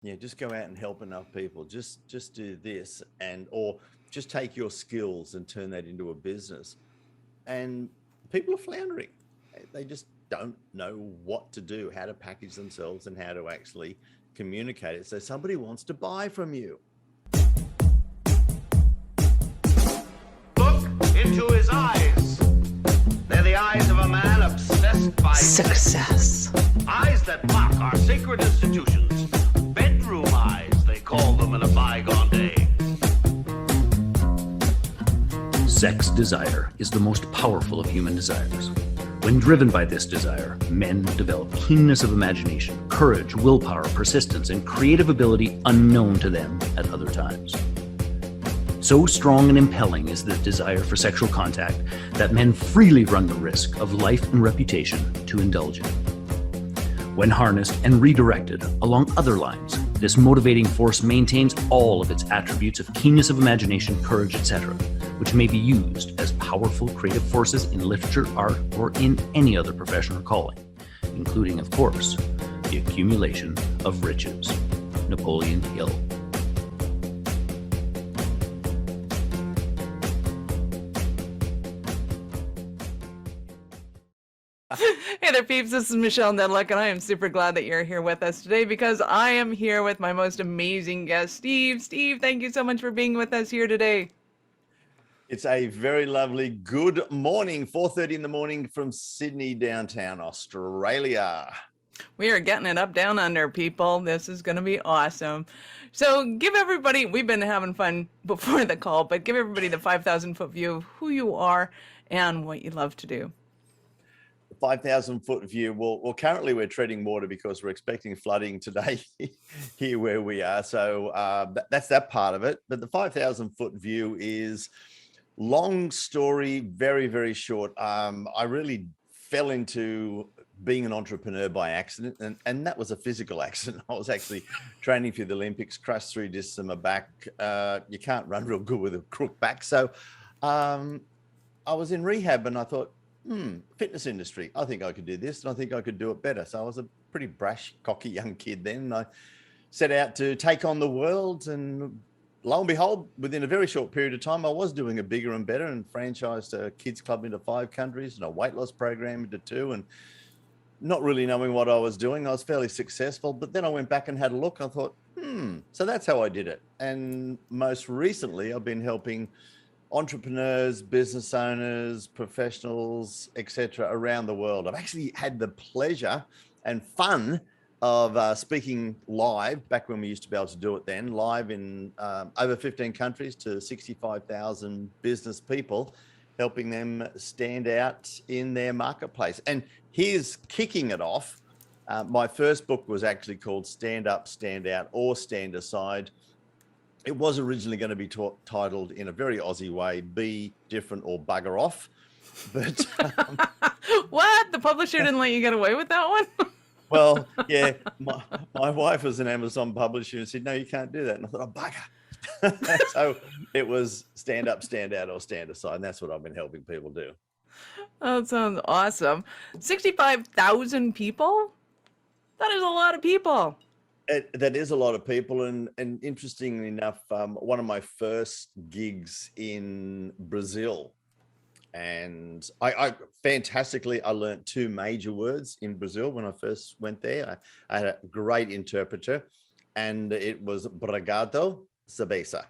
Yeah, just go out and help enough people. Just do this, and or just take your skills and turn that into a business. And people are floundering. They just don't know what to do, how to package themselves, and how to actually communicate it. So somebody wants to buy from you. Look into his eyes. They're the eyes of a man obsessed by success. Eyes that mock our sacred institutions. Bedroom eyes, they call them in a bygone day. Sex desire is the most powerful of human desires. When driven by this desire, men develop keenness of imagination, courage, willpower, persistence, and creative ability unknown to them at other times. So strong and impelling is the desire for sexual contact that men freely run the risk of life and reputation to indulge in. When harnessed and redirected along other lines, this motivating force maintains all of its attributes of keenness of imagination, courage, etc., which may be used as powerful creative forces in literature, art, or in any other profession or calling, including, of course, the accumulation of riches. Napoleon Hill. Hey there, peeps. This is Michelle Nedluck, and I am super glad that you're here with us today because I am here with my most amazing guest, Steve. Steve, thank you so much for being with us here today. It's a very lovely good morning, 4:30 in the morning from Sydney, downtown Australia. We are getting it up down under, people. This is going to be awesome. So give everybody, we've been having fun before the call, but give everybody the 5,000-foot view of who you are and what you love to do. 5,000-foot view. Well, currently we're treading water because we're expecting flooding today here where we are. So that's that part of it. But the 5,000-foot view is long story, very, very short. I really fell into being an entrepreneur by accident, and that was a physical accident. I was actually training for the Olympics, crushed 3 discs in my back. You can't run real good with a crook back. So I was in rehab and I thought, fitness industry, I think I could do this and I think I could do it better. So I was a pretty brash, cocky young kid then. And I set out to take on the world, and lo and behold, within a very short period of time, I was doing it bigger and better and franchised a kids club into 5 countries and a weight loss program into 2, and not really knowing what I was doing. I was fairly successful, but then I went back and had a look. I thought, so that's how I did it. And most recently, I've been helping entrepreneurs, business owners, professionals, etc., around the world. I've actually had the pleasure and fun of speaking live back when we used to be able to do it then, live in over 15 countries to 65,000 business people, helping them stand out in their marketplace. And here's kicking it off. My first book was actually called Stand Up, Stand Out, or Stand Aside. It was originally going to be titled in a very Aussie way, Be Different or Bugger Off. But what? The publisher didn't let you get away with that one? Well, yeah, my wife was an Amazon publisher and said, no, you can't do that. And I thought, oh, bugger. So it was Stand Up, Stand Out, or Stand Aside. And that's what I've been helping people do. That sounds awesome. 65,000 people? That is a lot of people. That is a lot of people. And interestingly enough, one of my first gigs in Brazil, and I fantastically, I learned 2 major words in Brazil when I first went there. I had a great interpreter, and it was Obrigado, cerveja,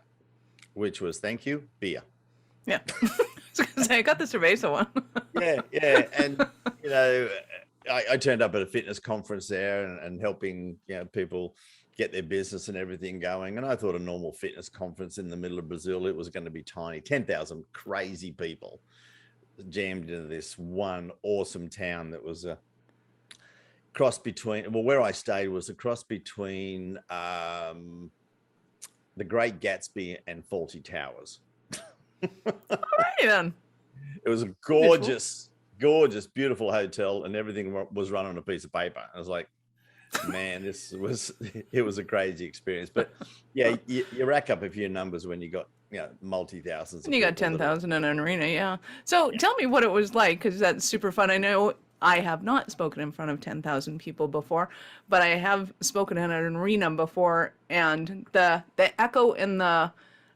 which was thank you, beer. Yeah. I was gonna say, I got the cerveza one. Yeah. And, you know, I turned up at a fitness conference there and helping, people get their business and everything going. And I thought a normal fitness conference in the middle of Brazil, it was going to be tiny, 10,000 crazy people jammed into this one awesome town that was a cross between, well, where I stayed was a cross between the Great Gatsby and Fawlty Towers. Alrighty then. It was a gorgeous, beautiful hotel, and everything was run on a piece of paper. I was like, man, it was a crazy experience. But yeah, you rack up a few numbers when you got, multi-thousands. And you got 10,000 in an arena, yeah. So tell me what it was like, because that's super fun. I know I have not spoken in front of 10,000 people before, but I have spoken in an arena before, and the echo in the,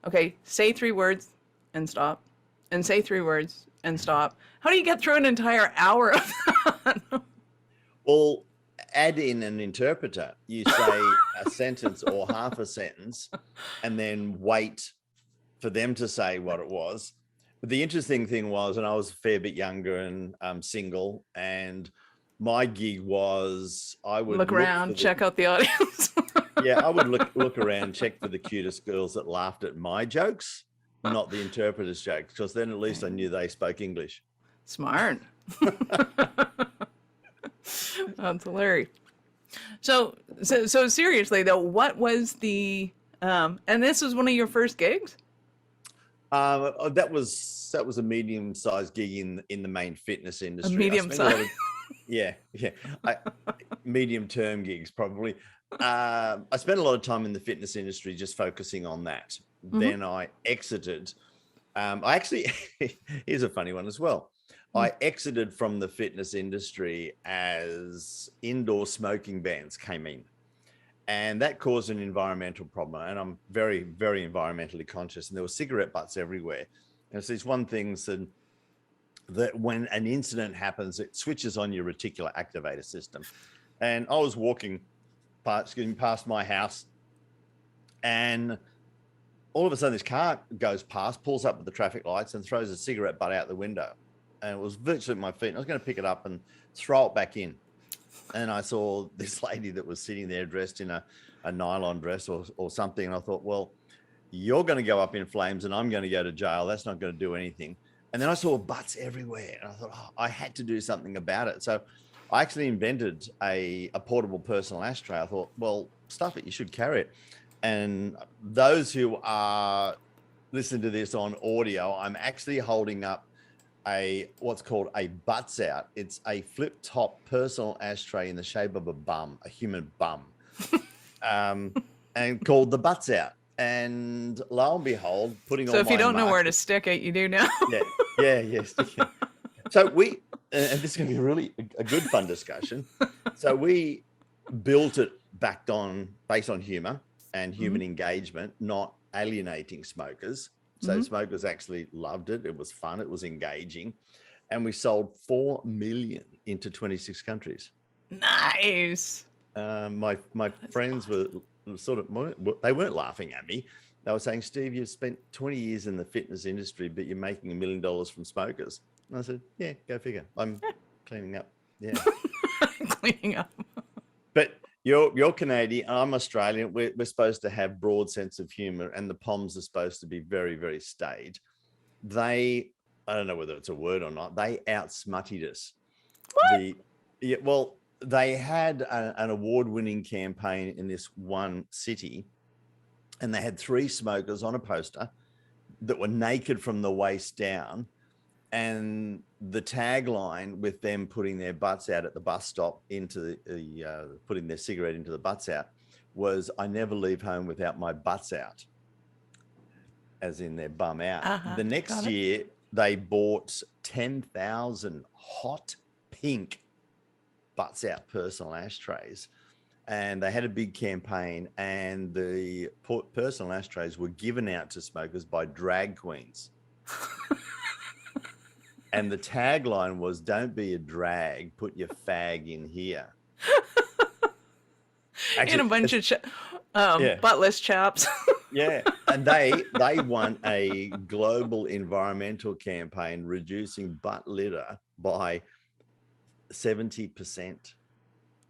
okay, say 3 words and stop, and say 3 words and stop. How do you get through an entire hour of that? Well, add in an interpreter. You say a sentence or half a sentence and then wait for them to say what it was. But the interesting thing was, and I was a fair bit younger and single, and my gig was I would Look around, check out the audience. Yeah, I would look around, check for the cutest girls that laughed at my jokes, not the interpreter's jokes, because then at least I knew they spoke English. Smart. That's hilarious. So seriously though, what was the and this was one of your first gigs? That was a medium-sized gig in the main fitness industry. A medium size. Yeah. Medium-term gigs probably. I spent a lot of time in the fitness industry just focusing on that. Mm-hmm. Then I exited. I actually, here's a funny one as well. I exited from the fitness industry as indoor smoking bans came in. And that caused an environmental problem. And I'm very, very environmentally conscious. And there were cigarette butts everywhere. And it's these one things that when an incident happens, it switches on your reticular activator system. And I was walking past my house, and all of a sudden this car goes past, pulls up at the traffic lights and throws a cigarette butt out the window. And it was virtually at my feet. And I was going to pick it up and throw it back in. And I saw this lady that was sitting there dressed in a nylon dress or something. And I thought, well, you're going to go up in flames and I'm going to go to jail. That's not going to do anything. And then I saw butts everywhere. And I thought, I had to do something about it. So I actually invented a portable personal ashtray. I thought, well, stuff it, you should carry it. And those who are listening to this on audio, I'm actually holding up what's called a butts out. It's a flip top personal ashtray in the shape of a bum, a human bum, and called the butts out. And lo and behold, putting on. So if you don't know where to stick it, you do now. Yes. So and this is going to be really a good fun discussion. So we built it based on humor and human engagement, not alienating smokers. So smokers actually loved it. It was fun. It was engaging. And we sold 4 million into 26 countries. Nice. My friends were sort of, they weren't laughing at me. They were saying, Steve, you've spent 20 years in the fitness industry, but you're making $1 million from smokers. And I said, yeah, go figure. I'm cleaning up. Yeah. Cleaning up. But you're Canadian, I'm Australian. We're supposed to have broad sense of humor, and the Poms are supposed to be very, very staid. I don't know whether it's a word or not, they out-smuttied us. What? They had an award-winning campaign in this one city, and they had 3 smokers on a poster that were naked from the waist down. And the tagline with them putting their butts out at the bus stop putting their cigarette into the butts out was, I never leave home without my butts out, as in their bum out. The next year, they bought 10,000 hot pink butts out personal ashtrays. And they had a big campaign, and the personal ashtrays were given out to smokers by drag queens. And the tagline was, don't be a drag, put your fag in here. Actually, in a bunch of buttless chaps. Yeah. And they won a global environmental campaign reducing butt litter by 70%.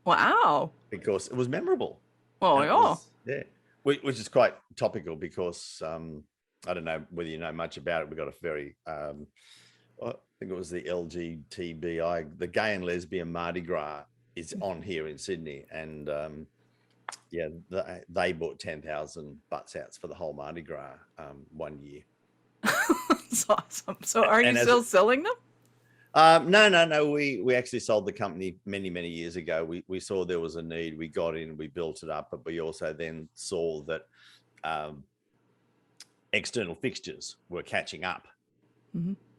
Wow. Because it was memorable. Oh, yeah. Which is quite topical because I don't know whether you know much about it. We got a very... I think it was the LGBTI, the Gay and Lesbian Mardi Gras is on here in Sydney. And they bought 10,000 butts outs for the whole Mardi Gras 1 year. That's awesome. So are you still selling them? No. We actually sold the company many, many years ago. We saw there was a need. We got in, we built it up, but we also then saw that external fixtures were catching up.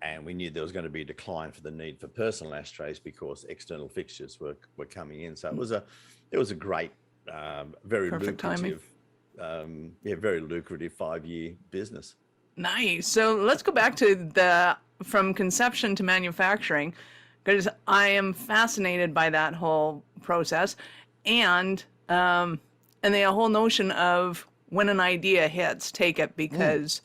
And we knew there was going to be a decline for the need for personal ashtrays because external fixtures were coming in. So it was a great, very Perfect timing. lucrative, very lucrative 5-year business. Nice. So let's go back to from conception to manufacturing, because I am fascinated by that whole process, and the whole notion of when an idea hits, take it, because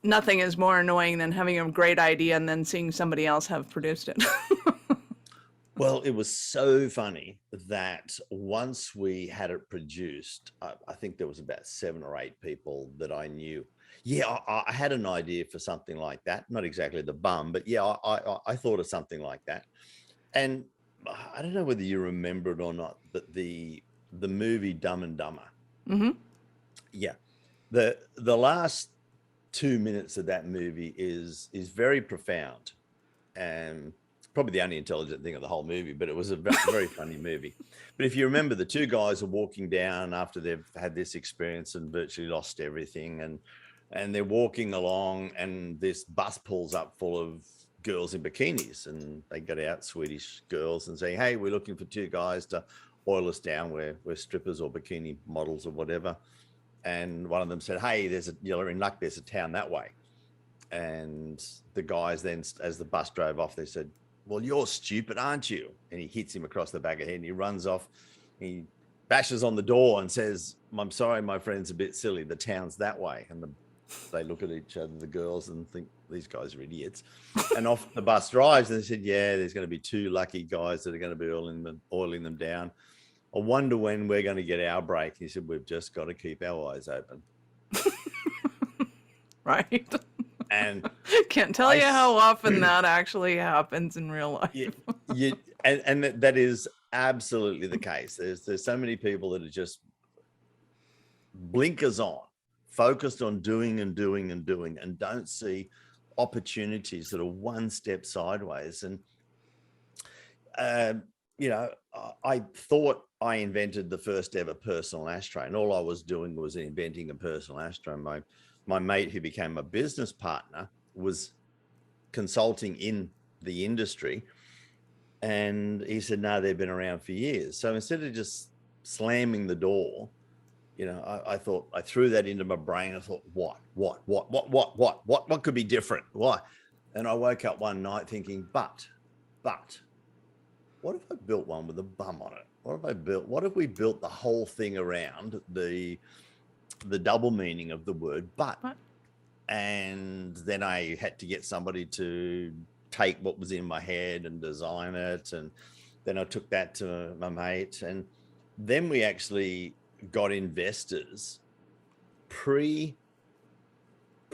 nothing is more annoying than having a great idea and then seeing somebody else have produced it. Well, it was so funny that once we had it produced, I think there was about 7 or 8 people that I knew. Yeah, I had an idea for something like that. Not exactly the bum, but yeah, I thought of something like that. And I don't know whether you remember it or not, but the movie Dumb and Dumber. Mm-hmm. Yeah, the last 2 minutes of that movie is very profound, and probably the only intelligent thing of the whole movie, but it was a very funny movie. But if you remember, the 2 guys are walking down after they've had this experience and virtually lost everything, and they're walking along, and this bus pulls up full of girls in bikinis, and they get out, Swedish girls, and say, hey, we're looking for 2 guys to oil us down. We're strippers or bikini models or whatever. And one of them said, hey, you're in luck, there's a town that way. And the guys then, as the bus drove off, they said, well, you're stupid, aren't you? And he hits him across the back of the head, and he runs off. He bashes on the door and says, I'm sorry, my friend's a bit silly. The town's that way. And they look at each other, the girls, and think, these guys are idiots. And off the bus drives, and they said, yeah, there's going to be 2 lucky guys that are going to be oiling them down. I wonder when we're going to get our break. He said, we've just got to keep our eyes open. Right. And can't tell you how often that actually happens in real life. And that is absolutely the case. There's so many people that are just blinkers on, focused on doing and doing and doing, and don't see opportunities that are one step sideways. And I thought I invented the first ever personal ashtray, and all I was doing was inventing a personal ashtray. My mate, who became a business partner, was consulting in the industry, and he said, no, they've been around for years. So instead of just slamming the door, I thought, I threw that into my brain. I thought, what could be different? Why? And I woke up one night thinking, but what if I built one with a bum on it? What if we built the whole thing around the double meaning of the word but? And then I had to get somebody to take what was in my head and design it. And then I took that to my mate. And then we actually got investors pre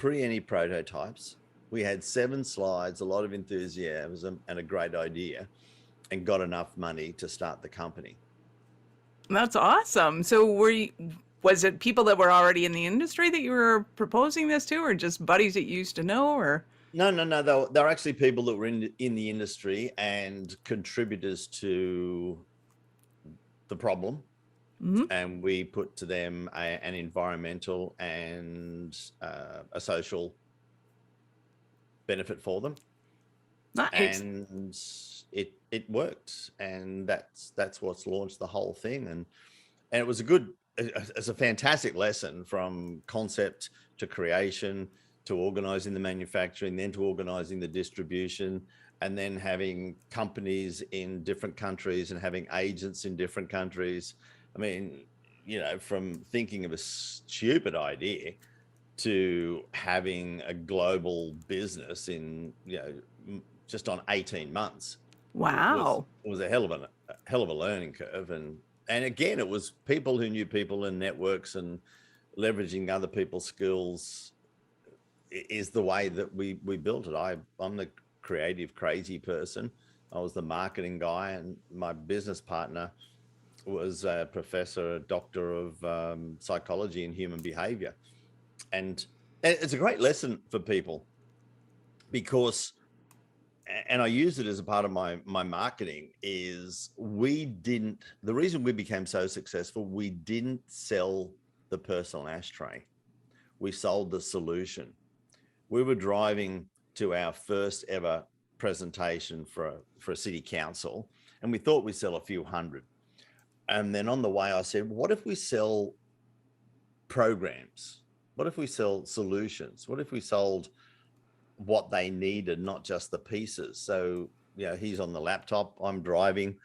any prototypes. We had 7 slides, a lot of enthusiasm, and a great idea, and got enough money to start the company. That's awesome. So was it people that were already in the industry that you were proposing this to, or just buddies that you used to know? Or No. They're actually people that were in the industry and contributors to the problem. Mm-hmm. And we put to them an environmental and a social benefit for them. Nice. And it worked, and that's what's launched the whole thing. And it was it's a fantastic lesson, from concept to creation, to organizing the manufacturing, then to organizing the distribution, and then having companies in different countries and having agents in different countries. I mean, from thinking of a stupid idea to having a global business in, just on 18 months. Wow. It was a hell of a learning curve. And again, it was people who knew people and networks, and leveraging other people's skills is the way that we built it. I'm the creative, crazy person. I was the marketing guy, and my business partner was a professor, a doctor of psychology and human behavior. And it's a great lesson for people, because, and I use it as a part of my marketing, is the reason we became so successful, we didn't sell the personal ashtray. We sold the solution. We were driving to our first ever presentation for a city council, and we thought we'd sell a few hundred. And then on the way, I said, what if we sell programs? What if we sell solutions? What if we sold what they needed, not just the pieces? So, you know, he's on the laptop, I'm driving,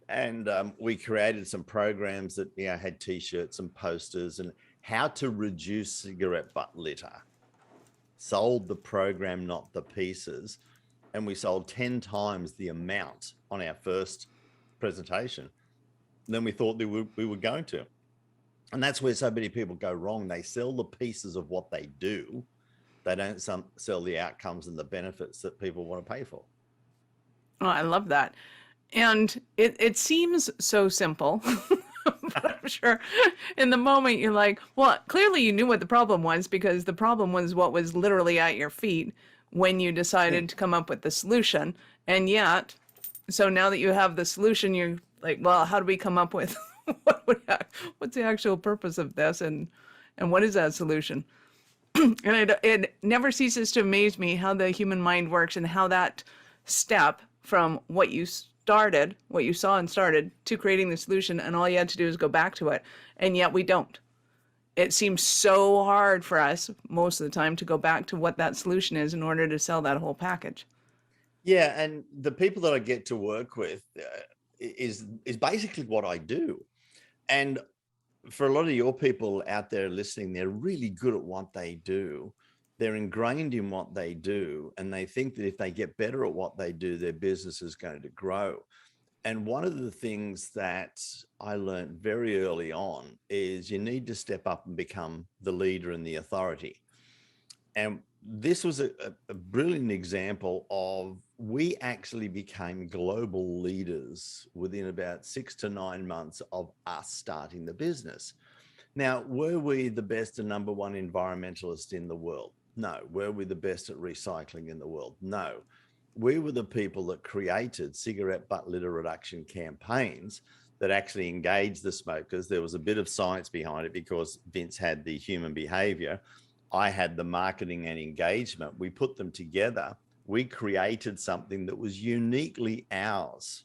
and we created some programs that, you know, had t-shirts and posters and how to reduce cigarette butt litter. Sold the program, not the pieces. And we sold 10 times the amount on our first presentation than we thought we were going to. And that's where so many people go wrong. They sell the pieces of what they do. They don't sell the outcomes and the benefits that people want to pay for. Oh, I love that. And it seems so simple, but I'm sure in the moment you're like, well, clearly you knew what the problem was, because the problem was what was literally at your feet when you decided to come up with the solution. And yet, so now that you have the solution, you're like, well, how do we come up with what's the actual purpose of this, and what is that solution? And it never ceases to amaze me how the human mind works, and how that step from what you saw and started, to creating the solution, and all you had to do is go back to it. And yet we don't. It seems so hard for us most of the time to go back to what that solution is in order to sell that whole package. Yeah, and the people that I get to work with is basically what I do. And for a lot of your people out there listening, they're really good at what they do. They're ingrained in what they do, and they think that if they get better at what they do, their business is going to grow. And one of the things that I learned very early on is you need to step up and become the leader and the authority. And this was a brilliant example of, we actually became global leaders within about 6 to 9 months of us starting the business. Now, were we the best and number one environmentalist in the world? No. Were we the best at recycling in the world? No. We were the people that created cigarette butt litter reduction campaigns that actually engaged the smokers. There was a bit of science behind it because Vince had the human behavior. I had the marketing and engagement. We put them together. We created something that was uniquely ours.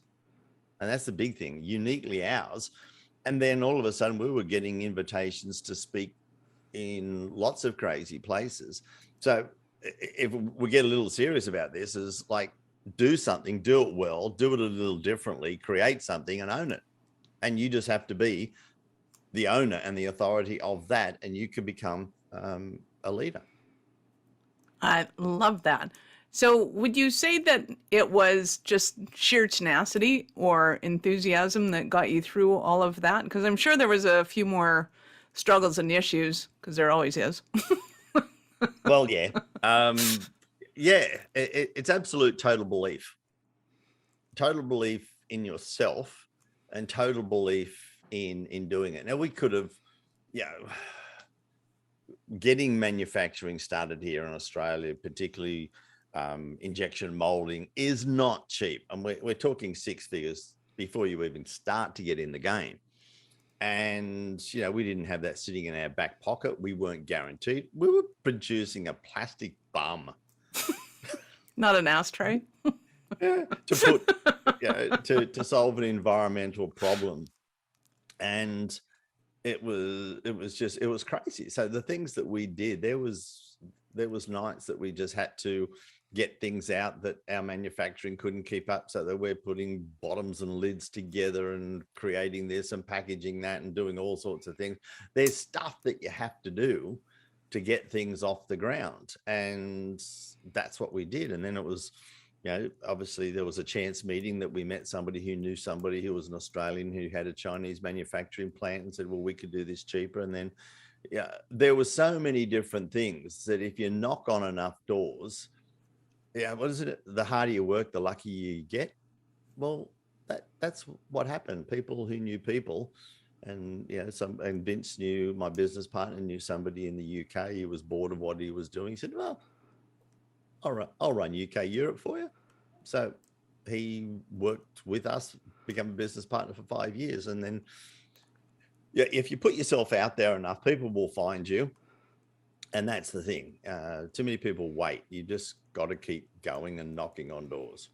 And that's the big thing, uniquely ours. And then all of a sudden we were getting invitations to speak in lots of crazy places. So if we get a little serious about this, is like, do something, do it well, do it a little differently, create something and own it. And you just have to be the owner and the authority of that, and you can become a leader. I love that. So would you say that it was just sheer tenacity or enthusiasm that got you through all of that? Because I'm sure there was a few more struggles and issues, because there always is. Well, yeah. It's absolute total belief in yourself, and total belief in doing it. Now, we could have, getting manufacturing started here in Australia, particularly injection molding, is not cheap. And we're talking 6 figures before you even start to get in the game. And, we didn't have that sitting in our back pocket. We weren't guaranteed. We were producing a plastic bum. Not an ashtray. To put, to solve an environmental problem. And it was crazy. So the things that we did, there was nights that we just had to get things out that our manufacturing couldn't keep up, so that we're putting bottoms and lids together and creating this and packaging that and doing all sorts of things. There's stuff that you have to do to get things off the ground, and that's what we did. And then it was, obviously there was a chance meeting that we met somebody who knew somebody who was an Australian who had a Chinese manufacturing plant, and said, well, we could do this cheaper. And then there were so many different things that if you knock on enough doors, what is it? The harder you work, the luckier you get. Well, that's what happened. People who knew people, and and Vince knew, my business partner knew somebody in the UK. He was bored of what he was doing. He said, well, I'll run UK Europe for you. So he worked with us, became a business partner for 5 years. And then, if you put yourself out there enough, people will find you. And that's the thing. Too many people wait. You just got to keep going and knocking on doors.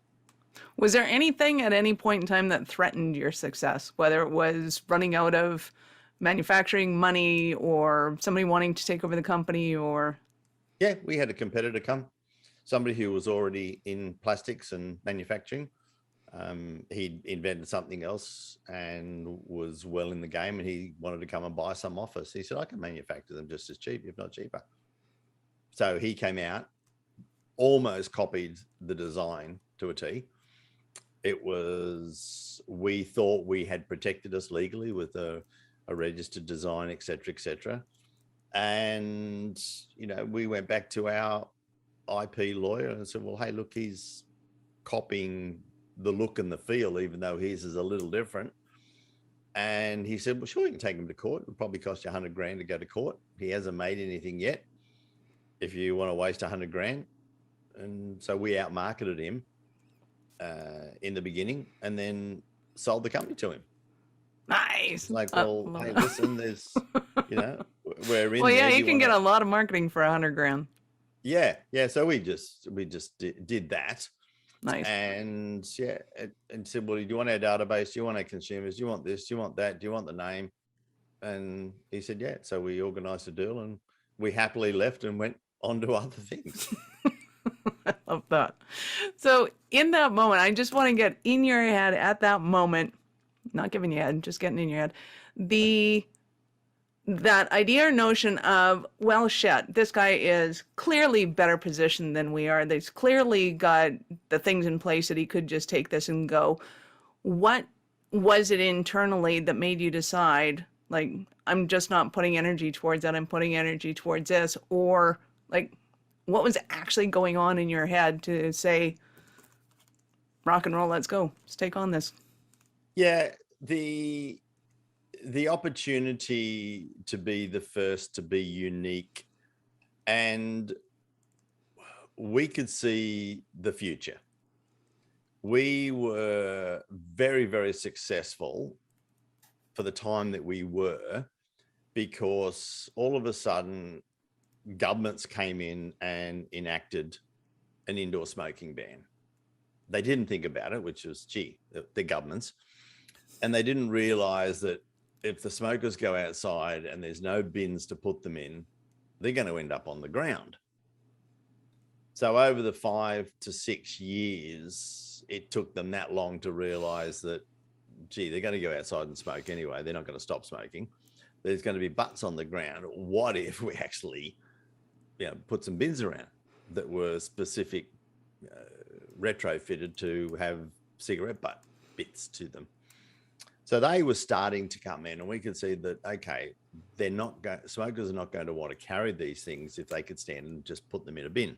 Was there anything at any point in time that threatened your success, whether it was running out of manufacturing money or somebody wanting to take over the company or? Yeah, we had a competitor come, somebody who was already in plastics and manufacturing. He invented something else and was well in the game, and he wanted to come and buy some off us. He said, I can manufacture them just as cheap, if not cheaper. So he came out, almost copied the design to a T. It was, we thought we had protected us legally with a registered design, et cetera, and we went back to our IP lawyer and said, well, hey, look, he's copying the look and the feel, even though his is a little different. And he said, well, sure, you can take him to court. It'll probably cost you $100,000 to go to court. He hasn't made anything yet, if you want to waste $100,000. And so we outmarketed him in the beginning, and then sold the company to him. Nice. Like, well, hey, listen, there's, we're in. Well, yeah, there. you can get a lot of marketing for $100,000. Yeah. So we just did that. Nice. And yeah, and said, well, do you want our database? Do you want our consumers? Do you want this? Do you want that? Do you want the name? And he said, yeah. So we organized a deal, and we happily left and went on to other things. I love that. So in that moment, I just want to get in your head at that moment, not giving you head, just getting in your head, that idea or notion of, well, shit, this guy is clearly better positioned than we are. They've clearly got the things in place that he could just take this and go. What was it internally that made you decide, like, I'm just not putting energy towards that, I'm putting energy towards this? Or like, what was actually going on in your head to say, rock and roll, let's go, let's take on this? Yeah, the opportunity to be the first to be unique, and we could see the future. We were very, very successful for the time that we were, because all of a sudden governments came in and enacted an indoor smoking ban. They didn't think about it, which was, gee, the governments. And they didn't realize that if the smokers go outside and there's no bins to put them in, they're going to end up on the ground. So over the 5 to 6 years, it took them that long to realize that, gee, they're going to go outside and smoke anyway. They're not going to stop smoking. There's going to be butts on the ground. What if we actually put some bins around that were specific, retrofitted to have cigarette butt bits to them? So they were starting to come in, and we could see that, okay, smokers are not going to want to carry these things if they could stand and just put them in a bin.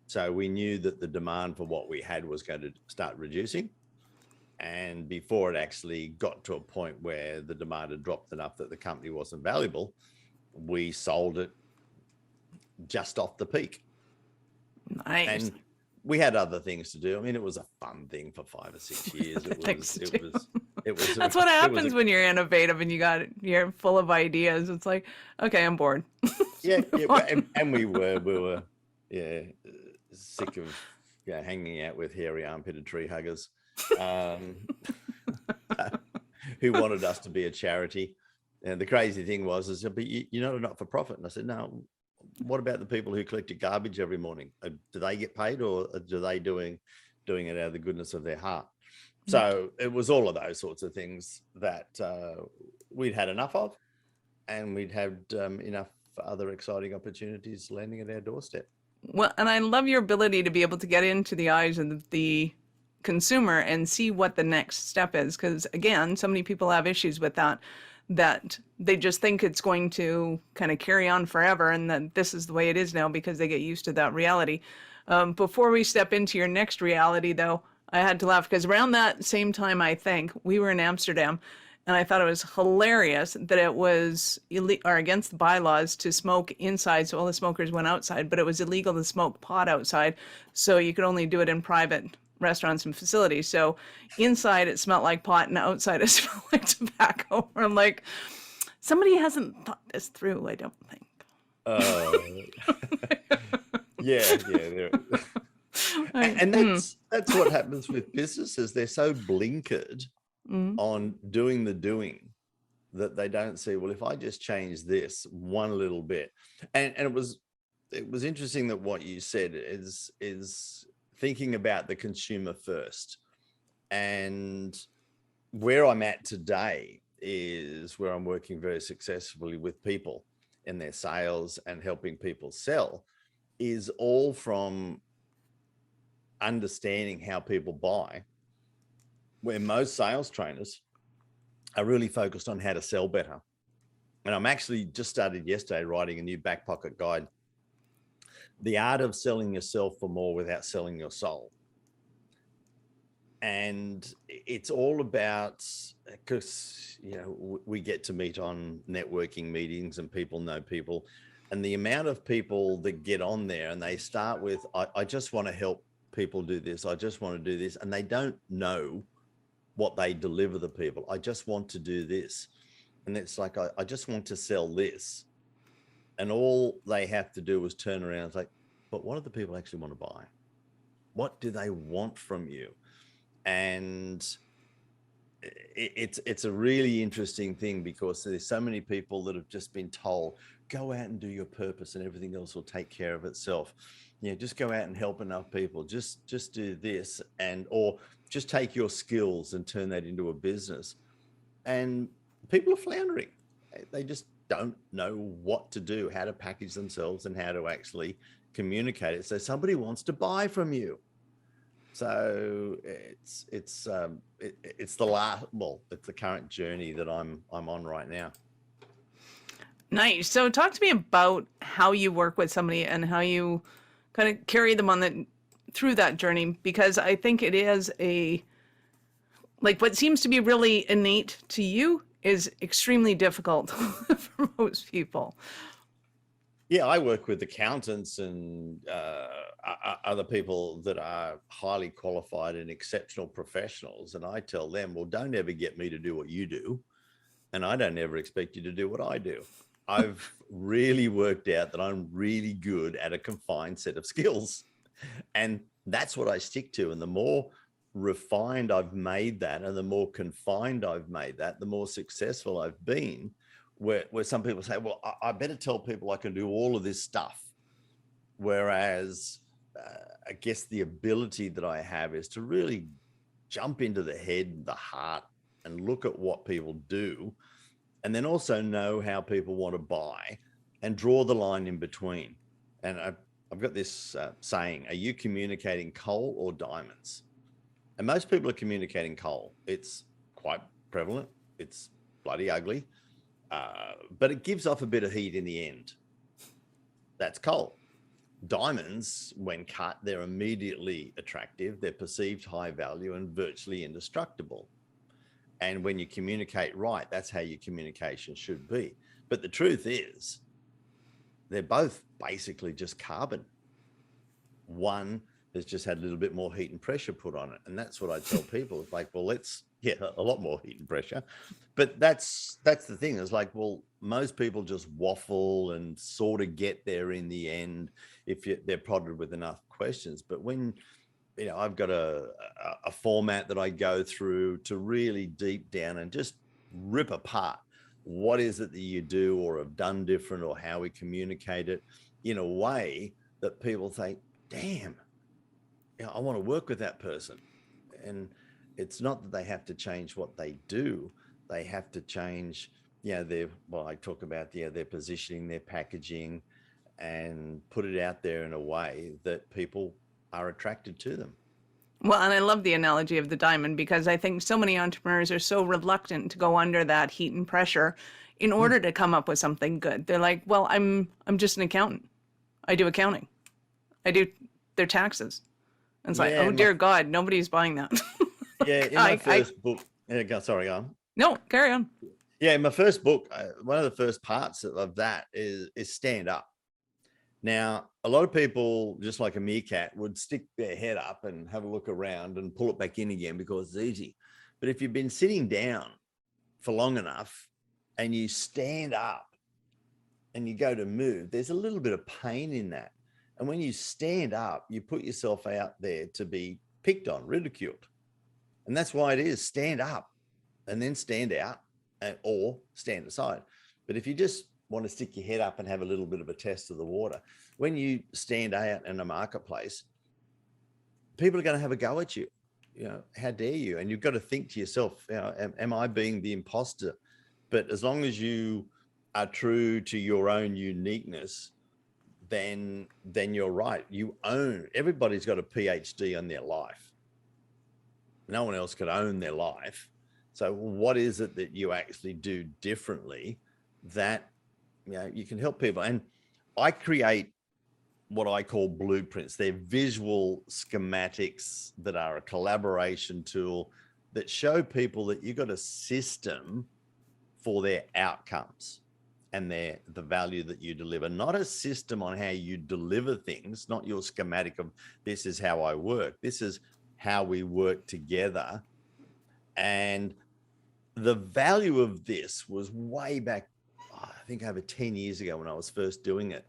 So we knew that the demand for what we had was going to start reducing. And before it actually got to a point where the demand had dropped enough that the company wasn't valuable, we sold it just off the peak. Nice. And we had other things to do. I mean, it was a fun thing for 5 or 6 years. It was. That's what happens when you're innovative and you're full of ideas. It's like, okay, I'm bored. Yeah, and we were sick of hanging out with hairy armpitted tree huggers who wanted us to be a charity. And the crazy thing was, but you're not a not-for-profit. And I said, no. What about the people who collect your garbage every morning? Do they get paid, or are they doing it out of the goodness of their heart? So it was all of those sorts of things that we'd had enough of, and we'd had enough other exciting opportunities landing at our doorstep. Well, and I love your ability to be able to get into the eyes of the consumer and see what the next step is. Because again, so many people have issues with that they just think it's going to kind of carry on forever, and that this is the way it is now because they get used to that reality. Before we step into your next reality, though, I had to laugh because around that same time, I think, we were in Amsterdam, and I thought it was hilarious that it was against the bylaws to smoke inside, so all the smokers went outside, but it was illegal to smoke pot outside, so you could only do it in private restaurants and facilities. So inside it smelled like pot, and outside it smelled like tobacco. I'm like, somebody hasn't thought this through, I don't think. Uh, yeah, yeah. And that's what happens with businesses. They're so blinkered on doing the doing that they don't see, well, if I just change this one little bit. And it was interesting that what you said is thinking about the consumer first. And where I'm at today is where I'm working very successfully with people in their sales and helping people sell, is all from understanding how people buy, where most sales trainers are really focused on how to sell better. And I'm actually just started yesterday writing a new back pocket guide, The Art of Selling Yourself for More Without Selling Your Soul. And it's all about, because, you know, we get to meet on networking meetings and people know people, and the amount of people that get on there and they start with, I just want to help people do this. I just want to do this. And they don't know what they deliver the people. I just want to do this. And it's like, I just want to sell this. And all they have to do is turn around and say, but what do the people actually want to buy? What do they want from you? And it's a really interesting thing, because there's so many people that have just been told, go out and do your purpose and everything else will take care of itself. You know, just go out and help enough people, just do this, and or just take your skills and turn that into a business. And people are floundering. They just don't know what to do, how to package themselves and how to actually communicate it so somebody wants to buy from you. So it's the current journey that I'm on right now. Nice. So talk to me about how you work with somebody and how you kind of carry them on through that journey, because I think it is like what seems to be really innate to you is extremely difficult for most people. Yeah, I work with accountants and other people that are highly qualified and exceptional professionals. And I tell them, well, don't ever get me to do what you do. And I don't ever expect you to do what I do. I've really worked out that I'm really good at a confined set of skills. And that's what I stick to. And the more refined I've made that, and the more confined I've made that, the more successful I've been. Where some people say, well, I better tell people I can do all of this stuff. Whereas I guess the ability that I have is to really jump into the head, the heart, and look at what people do. And then also know how people want to buy and draw the line in between. And I've got this saying, are you communicating coal or diamonds? And most people are communicating coal. It's quite prevalent. It's bloody ugly. But it gives off a bit of heat in the end. That's coal. Diamonds, when cut, they're immediately attractive. They're perceived high value and virtually indestructible. And when you communicate right, that's how your communication should be. But the truth is, they're both basically just carbon. One has just had a little bit more heat and pressure put on it. And that's what I tell people. It's like, well, a lot more heat and pressure. But that's the thing. It's like, well, most people just waffle and sort of get there in the end if they're prodded with enough questions. But when, you know, I've got a format that I go through to really deep down and just rip apart what is it that you do or have done different, or how we communicate it in a way that people think, damn, you know, I want to work with that person. And it's not that they have to change what they do. They have to change, you know, I talk about, their positioning, their packaging, and put it out there in a way that people are attracted to them. Well, and I love the analogy of the diamond, because I think so many entrepreneurs are so reluctant to go under that heat and pressure in order to come up with something good. They're like, well, I'm just an accountant. I do accounting. I do their taxes. And it's like, oh dear God, nobody's buying that. Yeah, in my first book, sorry, go on. No, carry on. Yeah, in my first book, one of the first parts of that is stand up. Now, a lot of people, just like a meerkat, would stick their head up and have a look around and pull it back in again because it's easy. But if you've been sitting down for long enough and you stand up, and you go to move, there's a little bit of pain in that. And when you stand up, you put yourself out there to be picked on, ridiculed. And that's why it is stand up and then stand out or stand aside. But if you just want to stick your head up and have a little bit of a test of the water, when you stand out in a marketplace, people are going to have a go at you. You know, how dare you? And you've got to think to yourself, you know, am I being the imposter? But as long as you are true to your own uniqueness, then you're right. You own, everybody's got a PhD on their life. No one else could own their life. So what is it that you actually do differently that, you know, you can help people? And I create what I call blueprints. They're visual schematics that are a collaboration tool that show people that you've got a system for their outcomes and the value that you deliver, not a system on how you deliver things, not your schematic of this is how I work. This is how we work together. And the value of this was way back, I think over 10 years ago when I was first doing it.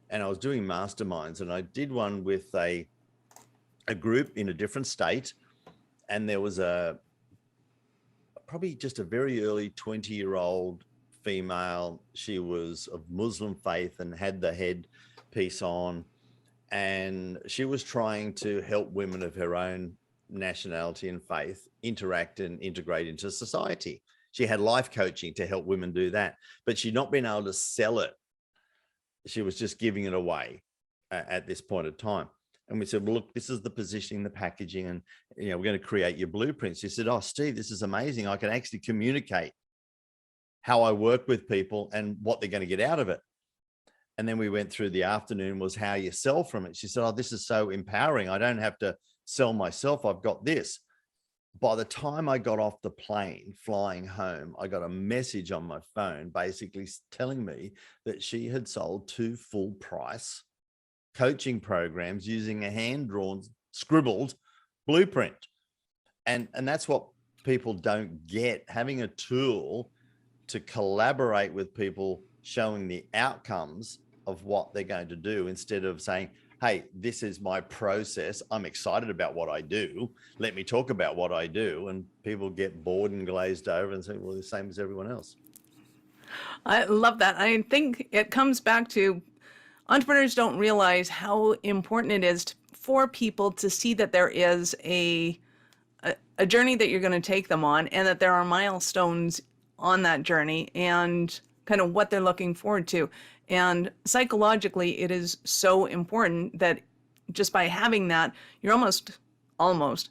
And I was doing masterminds, and I did one with a group in a different state. And there was probably just a very early 20-year-old female. She was of Muslim faith and had the head piece on. And she was trying to help women of her own nationality and faith interact and integrate into society. She had life coaching to help women do that, but she'd not been able to sell it. She was just giving it away at this point of time. And we said, well, look, this is the positioning, the packaging, and, you know, we're going to create your blueprints. She said, oh, Steve, this is amazing. I can actually communicate how I work with people and what they're going to get out of it. And then we went through the afternoon was how you sell from it. She said, oh, this is so empowering. I don't have to sell myself. I've got this. By the time I got off the plane flying home, I got a message on my phone basically telling me that she had sold 2 full price coaching programs using a hand-drawn, scribbled blueprint. And that's what people don't get, having a tool to collaborate with people, showing the outcomes of what they're going to do, instead of saying, hey, this is my process. I'm excited about what I do. Let me talk about what I do. And people get bored and glazed over and say, well, the same as everyone else. I love that. I think it comes back to entrepreneurs don't realize how important it is for people to see that there is a journey that you're going to take them on, and that there are milestones on that journey and kind of what they're looking forward to. And psychologically, it is so important that just by having that, you're almost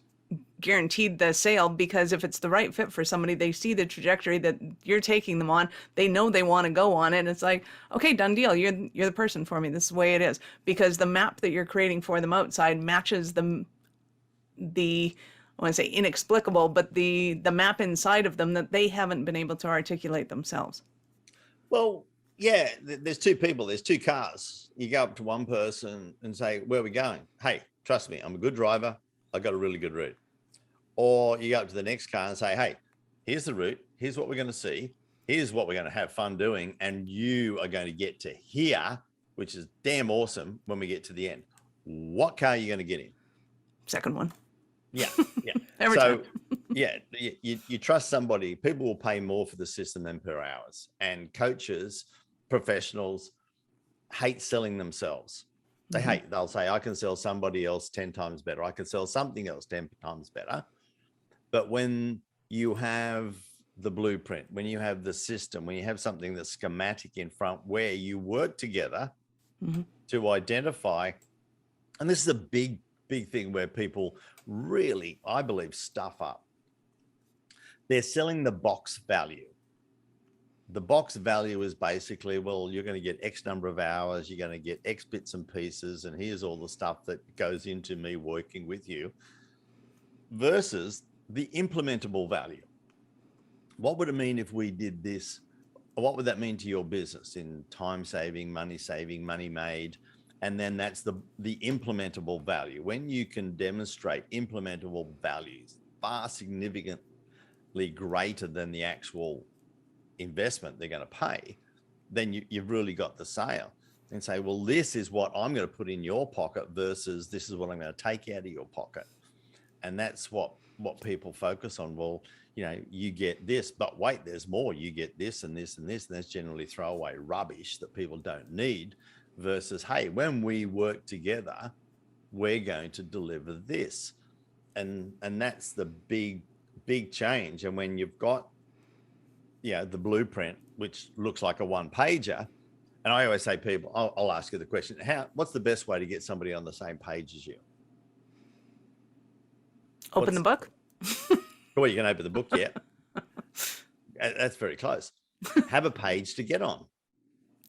guaranteed the sale, because if it's the right fit for somebody, they see the trajectory that you're taking them on, they know they want to go on it, and it's like, okay, done deal. You're the person for me. This is the way it is, because the map that you're creating for them outside matches the I want to say inexplicable, but the map inside of them that they haven't been able to articulate themselves. Well, yeah, there's 2 people, there's 2 cars. You go up to one person and say, where are we going? Hey, trust me, I'm a good driver. I got a really good route. Or you go up to the next car and say, hey, here's the route. Here's what we're going to see. Here's what we're going to have fun doing. And you are going to get to here, which is damn awesome when we get to the end. What car are you going to get in? Second one. Yeah. Every time. Yeah, you trust somebody. People will pay more for the system than per hours. And coaches, professionals hate selling themselves. They'll say, I can sell somebody else 10 times better. I can sell something else 10 times better. But when you have the blueprint, when you have the system, when you have something that's schematic in front where you work together to identify, and this is a big thing where people really, I believe, stuff up. They're selling the box value. The box value is basically, well, you're going to get X number of hours, you're going to get X bits and pieces, and here's all the stuff that goes into me working with you, versus the implementable value. What would it mean if we did this? What would that mean to your business in time saving, money made? And then that's the implementable value. When you can demonstrate implementable values far significantly greater than the actual investment they're going to pay, then you've really got the sale. And say, well, this is what I'm going to put in your pocket versus this is what I'm going to take out of your pocket. And that's what people focus on. Well, you know, you get this, but wait, there's more. You get this and this and this, and that's generally throwaway rubbish that people don't need, versus, hey, when we work together, we're going to deliver this. And that's the big change. And when you've got, you know, the blueprint, which looks like a one-pager, and I always say, people, I'll ask you the question, what's the best way to get somebody on the same page as you? Open the book. Well, you can open the book, yeah. That's very close. Have a page to get on.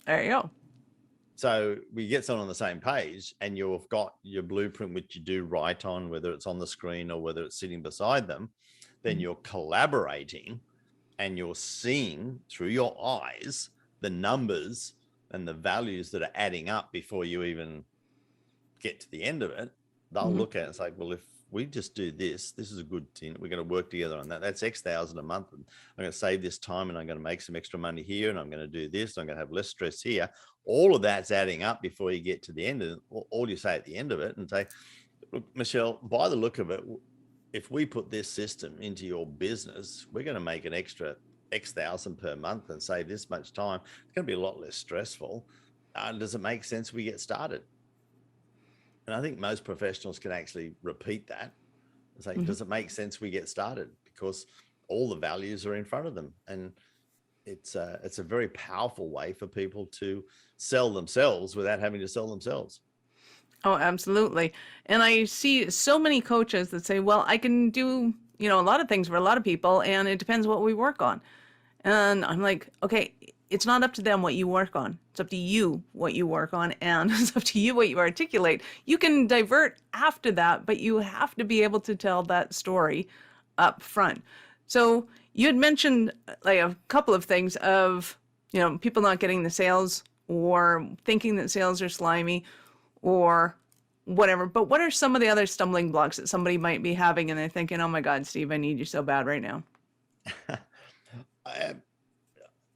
There you go. So we get someone on the same page, and you've got your blueprint, which you do write on, whether it's on the screen or whether it's sitting beside them, then you're collaborating and you're seeing through your eyes the numbers and the values that are adding up before you even get to the end of it. They'll look at it and say, well, if we just do this, this is a good thing. We're going to work together on that. That's X thousand a month. And I'm going to save this time, and I'm going to make some extra money here, and I'm going to do this. I'm going to have less stress here. All of that's adding up before you get to the end of it. All you say at the end of it and say, look, Michelle, by the look of it, if we put this system into your business, we're going to make an extra X thousand per month and save this much time. It's going to be a lot less stressful. Does it make sense we get started? And I think most professionals can actually repeat that and say, does it make sense we get started? Because all the values are in front of them. And it's a very powerful way for people to sell themselves without having to sell themselves. Oh, absolutely. And I see so many coaches that say, well, I can do, you know, a lot of things for a lot of people, and it depends what we work on. And I'm like, okay, it's not up to them what you work on. It's up to you what you work on, and it's up to you what you articulate. You can divert after that, but you have to be able to tell that story up front. So you had mentioned like a couple of things of, you know, people not getting the sales or thinking that sales are slimy or whatever. But what are some of the other stumbling blocks that somebody might be having and they're thinking, oh my God, Steve, I need you so bad right now?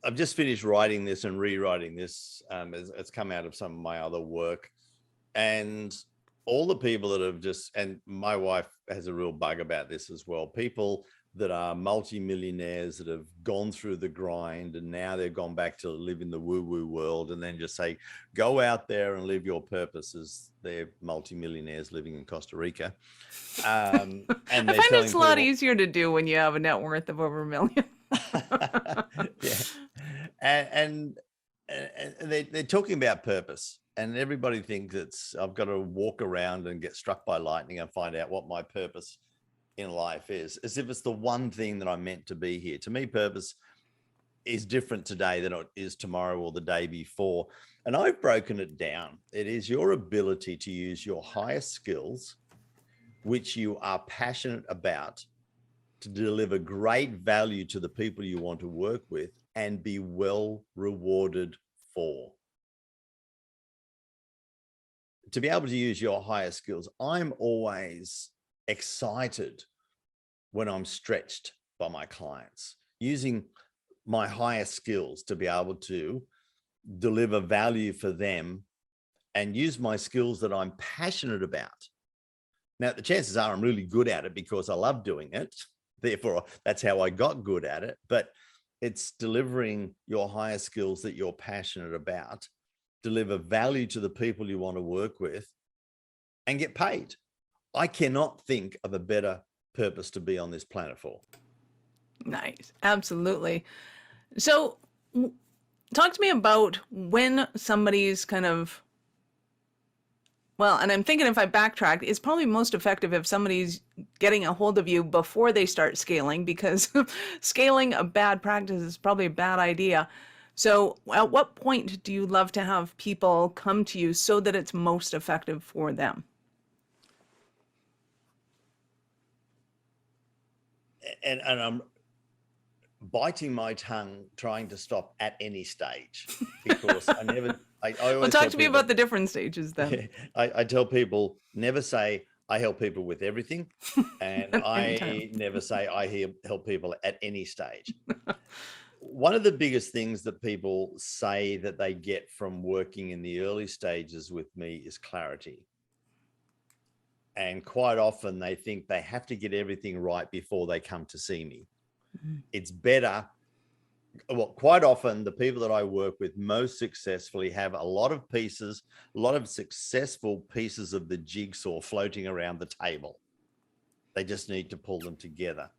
I've just finished writing this and rewriting this. It's come out of some of my other work, and all the people that have and my wife has a real bug about this as well. People that are multimillionaires that have gone through the grind and now they've gone back to live in the woo-woo world, and then just say, go out there and live your purpose, as they're multimillionaires living in Costa Rica. And I find it's a lot easier to do when you have a net worth of over $1 million. Yeah. And they're talking about purpose, and everybody thinks I've got to walk around and get struck by lightning and find out what my purpose in life is, as if it's the one thing that I'm meant to be here. To me, purpose is different today than it is tomorrow or the day before. And I've broken it down. It is your ability to use your highest skills, which you are passionate about, to deliver great value to the people you want to work with and be well rewarded for. To be able to use your higher skills, I'm always excited when I'm stretched by my clients, using my higher skills to be able to deliver value for them and use my skills that I'm passionate about. Now, the chances are I'm really good at it because I love doing it. Therefore, that's how I got good at it. But it's delivering your higher skills that you're passionate about, deliver value to the people you want to work with, and get paid. I cannot think of a better purpose to be on this planet for. Nice. Absolutely. So talk to me about when somebody's kind of, well, and I'm thinking if I backtrack, it's probably most effective if somebody's getting a hold of you before they start scaling, because scaling a bad practice is probably a bad idea. So at what point do you love to have people come to you so that it's most effective for them? And I'm biting my tongue trying to stop at any stage, because I always well, talk to me about the different stages then. I tell people, never say I help people with everything, and I never say I help people at any stage. one of the biggest things that people say that they get from working in the early stages with me is clarity. And quite often they think they have to get everything right before they come to see me. It's better. Well, quite often the people that I work with most successfully have a lot of pieces, a lot of successful pieces of the jigsaw floating around the table. They just need to pull them together.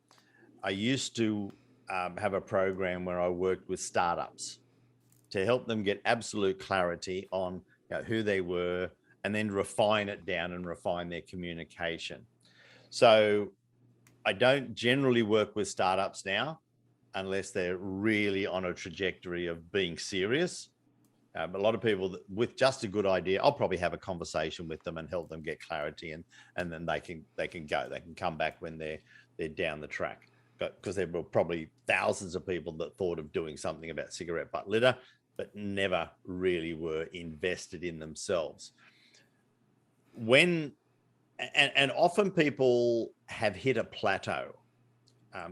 I used to have a program where I worked with startups to help them get absolute clarity on who they were, and then refine it down and refine their communication. So I don't generally work with startups now unless they're really on a trajectory of being serious. A lot of people with just a good idea, I'll probably have a conversation with them and help them get clarity, and then they can come back when they're down the track. Because there were probably thousands of people that thought of doing something about cigarette butt litter, but never really were invested in themselves. And often people have hit a plateau.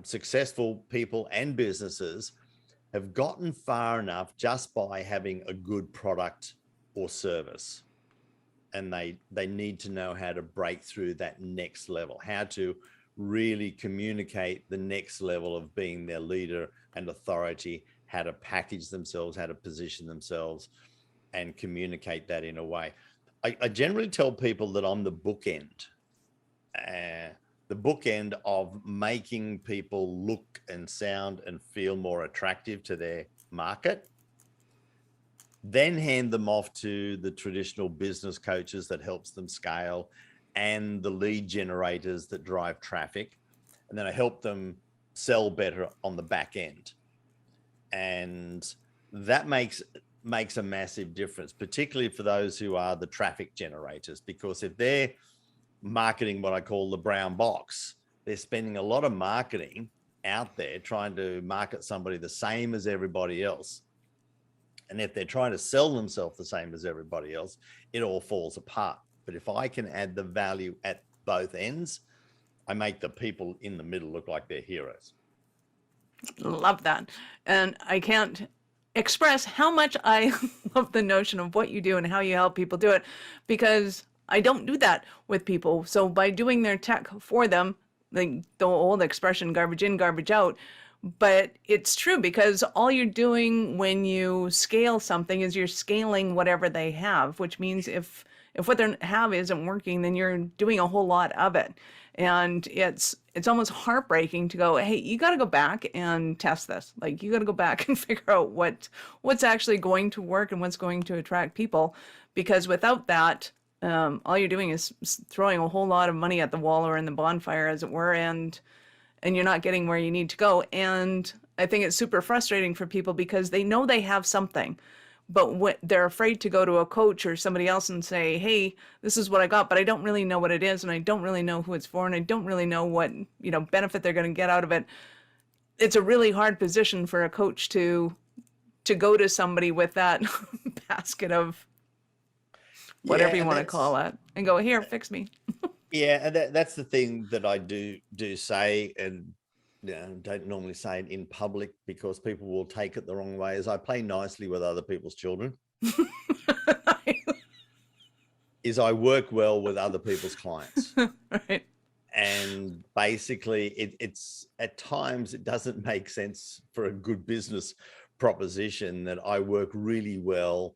Successful people and businesses have gotten far enough just by having a good product or service. And they need to know how to break through that next level, how to really communicate the next level of being their leader and authority, how to package themselves, how to position themselves, and communicate that in a way. I generally tell people that I'm the bookend of making people look and sound and feel more attractive to their market, then hand them off to the traditional business coaches that helps them scale, and the lead generators that drive traffic. And then I help them sell better on the back end. And that makes a massive difference, particularly for those who are the traffic generators, because if they're marketing what I call the brown box, they're spending a lot of marketing out there trying to market somebody the same as everybody else. And if they're trying to sell themselves the same as everybody else, it all falls apart. But if I can add the value at both ends, I make the people in the middle look like they're heroes. Love that. And I can't express how much I love the notion of what you do and how you help people do it, because I don't do that with people. So by doing their tech for them, like the old expression, garbage in, garbage out, but it's true, because all you're doing when you scale something is you're scaling whatever they have, which means if what they have isn't working, then you're doing a whole lot of it. And it's almost heartbreaking to go, hey, you got to go back and test this. Like, you got to go back and figure out what's actually going to work and what's going to attract people, because without that, all you're doing is throwing a whole lot of money at the wall, or in the bonfire, as it were, and you're not getting where you need to go. And I think it's super frustrating for people because they know they have something, but what they're afraid to go to a coach or somebody else and say, hey, this is what I got, but I don't really know what it is, and I don't really know who it's for, and I don't really know what, benefit they're going to get out of it. It's a really hard position for a coach to go to somebody with that basket of whatever you want to call it and go, here, fix me. Yeah, and that's the thing that I do say, and don't normally say it in public because people will take it the wrong way, is I play nicely with other people's children. Is I work well with other people's clients. Right. And basically it's at times it doesn't make sense for a good business proposition that I work really well,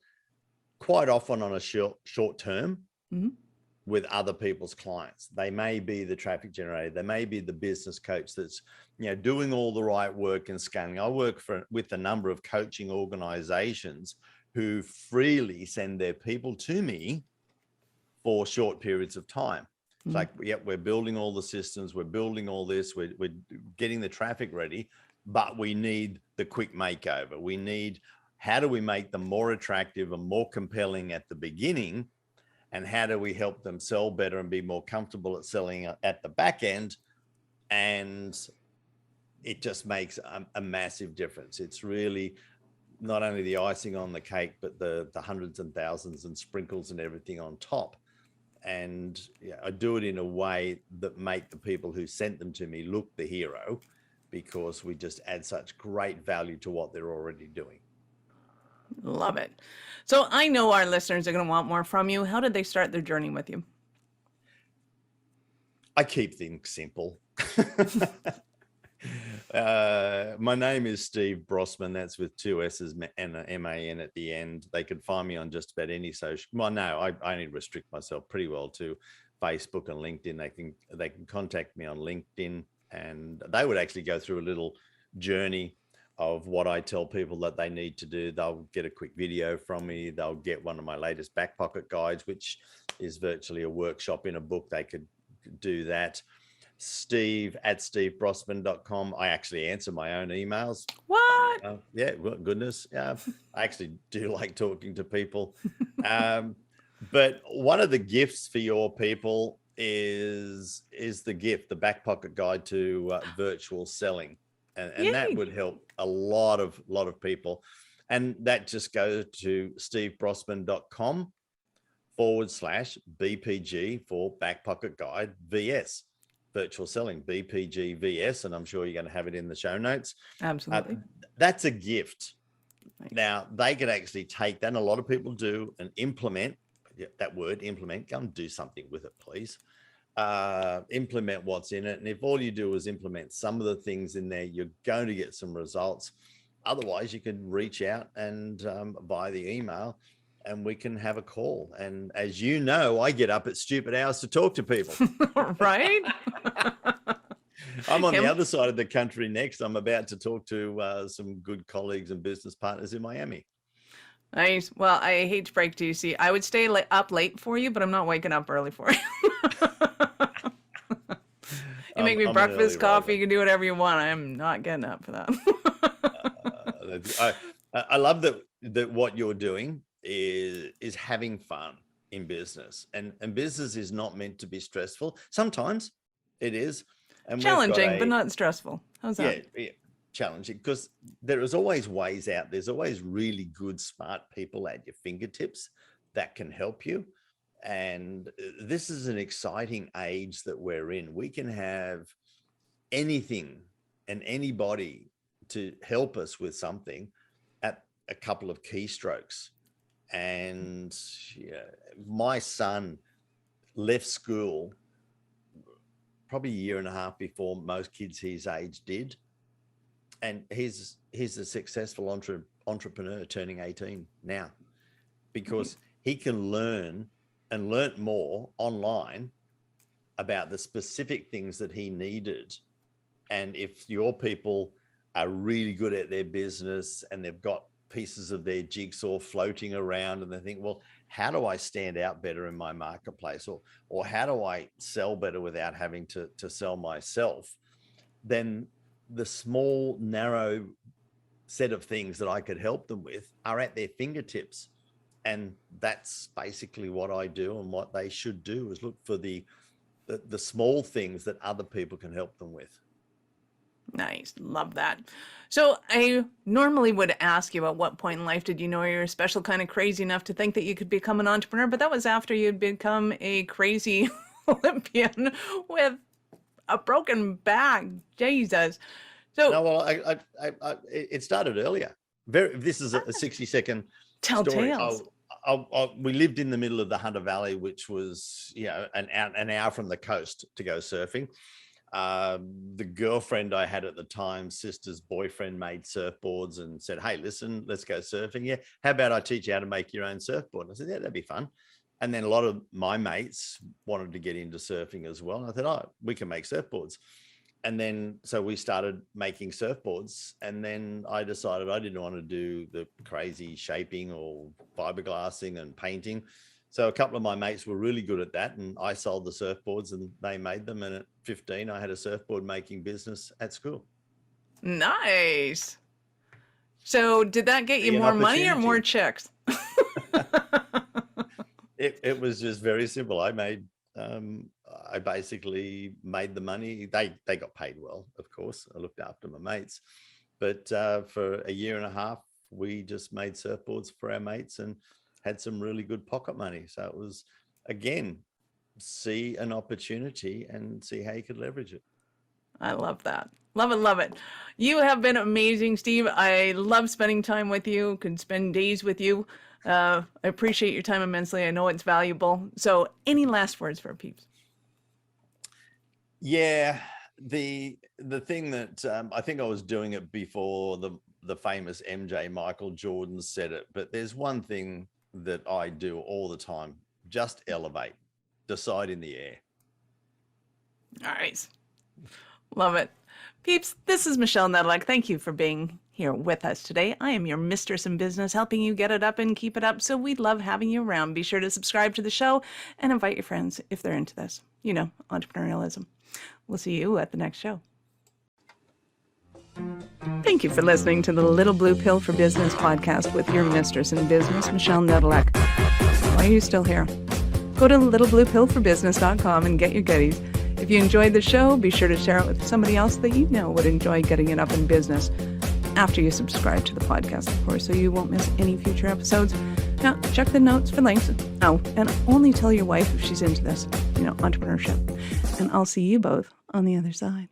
quite often on a short term, with other people's clients. They may be the traffic generator, they may be the business coach that's doing all the right work and scaling. I work with a number of coaching organizations who freely send their people to me for short periods of time. It's like, we're building all the systems, we're building all this, we're getting the traffic ready, but we need the quick makeover. We need, how do we make them more attractive and more compelling at the beginning? And how do we help them sell better and be more comfortable at selling at the back end? And it just makes a massive difference. It's really not only the icing on the cake, but the hundreds and thousands and sprinkles and everything on top. And I do it in a way that make the people who sent them to me look the hero, because we just add such great value to what they're already doing. Love it. So I know our listeners are going to want more from you. How did they start their journey with you? I keep things simple. My name is Steve Brossman. That's with 2 S's and an M-A-N at the end. They can find me on just about any social. Well, no, I need to restrict myself pretty well to Facebook and LinkedIn. They can contact me on LinkedIn, and they would actually go through a little journey of what I tell people that they need to do. They'll get a quick video from me. They'll get one of my latest back pocket guides, which is virtually a workshop in a book. They could do that. Steve@stevebrossman.com. I actually answer my own emails. What? Yeah, well, goodness. I actually do like talking to people. But one of the gifts for your people is the back pocket guide to virtual selling. And that would help a lot of people. And that just goes to stevebrossman.com/BPG for back pocket guide VS. Virtual selling, BPG VS, and I'm sure you're going to have it in the show notes. Absolutely. That's a gift. Nice. Now, they can actually take that, and a lot of people do, and implement that word, implement. Go and do something with it, please. Implement what's in it. And if all you do is implement some of the things in there, you're going to get some results. Otherwise, you can reach out and via the email, and we can have a call. And as you know, I get up at stupid hours to talk to people. Right? I'm on the other side of the country next. I'm about to talk to some good colleagues and business partners in Miami. Nice. Well, I hate to break to you. See, I would stay up late for you, but I'm not waking up early for you. You make me breakfast, coffee, you can do whatever you want. I'm not getting up for that. I love that what you're doing is having fun in business, and business is not meant to be stressful. Sometimes it is, and challenging, but not stressful. How's that? Yeah, challenging, because there is always ways out. There's always really good, smart people at your fingertips that can help you. And this is an exciting age that we're in. We can have anything and anybody to help us with something at a couple of keystrokes. And my son left school probably a year and a half before most kids his age did. And he's a successful entrepreneur turning 18 now, because he can learn more online about the specific things that he needed. And if your people are really good at their business and they've got pieces of their jigsaw floating around, and they think, well, how do I stand out better in my marketplace, or how do I sell better without having to sell myself, then the small, narrow set of things that I could help them with are at their fingertips. And that's basically what I do, and what they should do is look for the small things that other people can help them with. Nice. Love that. So I normally would ask you, at what point in life did you know you were special, kind of crazy enough to think that you could become an entrepreneur? But that was after you'd become a crazy Olympian with a broken back. Jesus. So no, well, it started earlier. This is a 60-second tell story. tales. We lived in the middle of the Hunter Valley, which was an hour from the coast to go surfing. The girlfriend I had at the time, sister's boyfriend, made surfboards and said, hey, listen, let's go surfing. Yeah, how about I teach you how to make your own surfboard? And I said, yeah, that'd be fun. And then a lot of my mates wanted to get into surfing as well. And I thought, oh, we can make surfboards. And then, so we started making surfboards. And then I decided I didn't want to do the crazy shaping or fiberglassing and painting. So a couple of my mates were really good at that, and I sold the surfboards and they made them. And at 15, I had a surfboard making business at school. Nice. So did that get you more money or more chicks? It was just very simple. I basically made the money. They got paid well, of course. I looked after my mates, but for a year and a half, we just made surfboards for our mates and had some really good pocket money. So it was, again, see an opportunity and see how you could leverage it. I love that. Love it, love it. You have been amazing, Steve. I love spending time with you. Could spend days with you. I appreciate your time immensely. I know it's valuable. So any last words for Peeps? Yeah, the thing that I think I was doing it before the famous MJ Michael Jordan said it, but there's one thing that I do all the time: just elevate, decide in the air. Nice. Love it. Peeps, this is Michelle Nedelec. Thank you for being here with us today. I am your mistress in business, helping you get it up and keep it up. So we love having you around. Be sure to subscribe to the show and invite your friends if they're into this. You know, entrepreneurialism. We'll see you at the next show. Thank you for listening to the Little Blue Pill for Business podcast with your mistress in business, Michelle Nedelec. Why are you still here? Go to littlebluepillforbusiness.com and get your goodies. If you enjoyed the show, be sure to share it with somebody else that you know would enjoy getting it up in business after you subscribe to the podcast, of course, so you won't miss any future episodes. Now, check the notes for links. Oh, and only tell your wife if she's into this, you know, entrepreneurship. And I'll see you both on the other side.